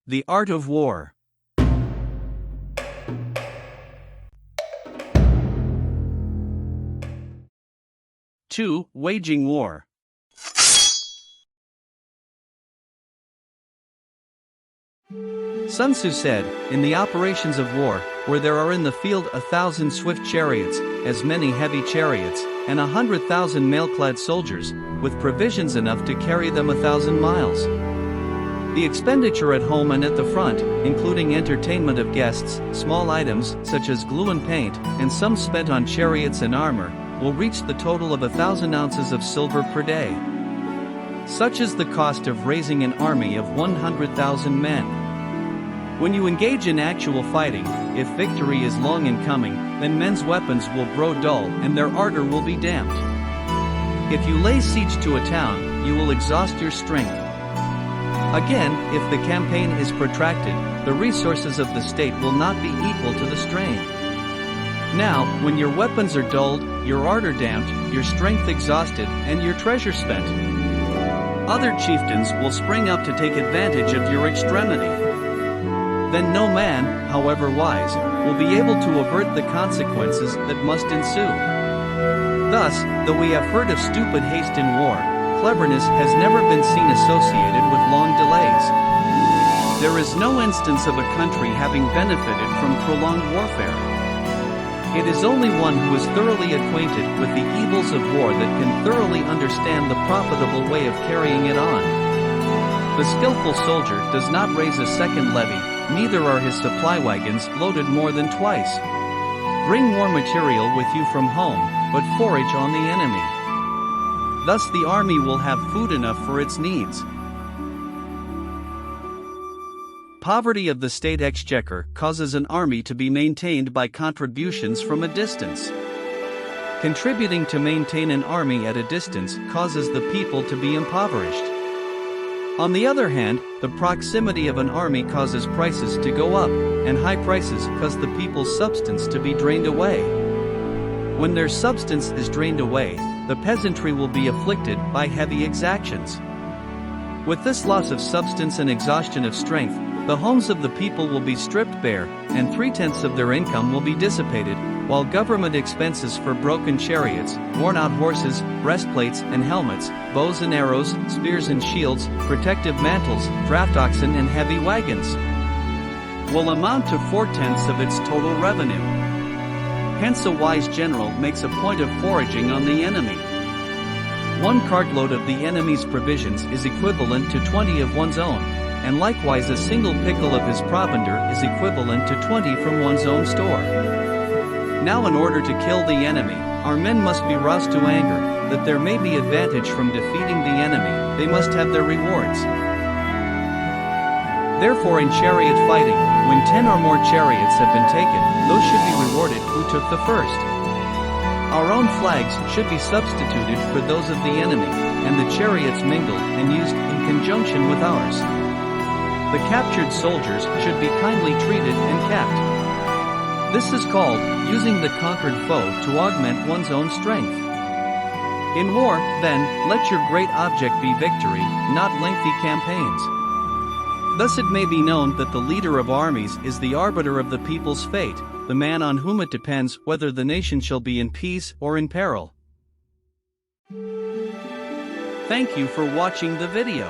The art of war. Two, waging war. Sun Tzu said, "In the operations of war, where there are in the field 1,000 swift chariots, as many heavy chariots, and 100,000 mail-clad soldiers, with provisions enough to carry them 1,000 miles. The expenditure at home and at the front, including entertainment of guests, small items, such as glue and paint, and some spent on chariots and armor, will reach the total of 1,000 ounces of silver per day. Such is the cost of raising an army of 100,000 men. When you engage in actual fighting, if victory is long in coming, then men's weapons will grow dull and their ardor will be damped. If you lay siege to a town, you will exhaust your strength. Again, if the campaign is protracted, the resources of the state will not be equal to the strain. Now, when your weapons are dulled, your ardor damped, your strength exhausted, and your treasure spent, other chieftains will spring up to take advantage of your extremity. Then no man, however wise, will be able to avert the consequences that must ensue. Thus, though we have heard of stupid haste in war, cleverness has never been seen associated with long delays. There is no instance of a country having benefited from prolonged warfare. It is only one who is thoroughly acquainted with the evils of war that can thoroughly understand the profitable way of carrying it on. The skillful soldier does not raise a second levy, neither are his supply wagons loaded more than twice. Bring more material with you from home, but forage on the enemy. Thus the army will have food enough for its needs. Poverty of the state exchequer causes an army to be maintained by contributions from a distance. Contributing to maintain an army at a distance causes the people to be impoverished. On the other hand, the proximity of an army causes prices to go up, and high prices cause the people's substance to be drained away. When their substance is drained away, the peasantry will be afflicted by heavy exactions. With this loss of substance and exhaustion of strength, the homes of the people will be stripped bare, and 3/10 of their income will be dissipated, while government expenses for broken chariots, worn-out horses, breastplates and helmets, bows and arrows, spears and shields, protective mantles, draft oxen and heavy wagons, will amount to 4/10 of its total revenue. Hence a wise general makes a point of foraging on the enemy. One cartload of the enemy's provisions is equivalent to 20 of one's own, and likewise a single pickle of his provender is equivalent to 20 from one's own store. Now in order to kill the enemy, our men must be roused to anger, that there may be advantage from defeating the enemy, they must have their rewards. Therefore in chariot fighting, when 10 or more chariots have been taken, those should be rewarded who took the first. Our own flags should be substituted for those of the enemy, and the chariots mingled and used in conjunction with ours. The captured soldiers should be kindly treated and kept. This is called using the conquered foe to augment one's own strength. In war, then, let your great object be victory, not lengthy campaigns. Thus it may be known that the leader of armies is the arbiter of the people's fate, the man on whom it depends whether the nation shall be in peace or in peril. Thank you for watching the video.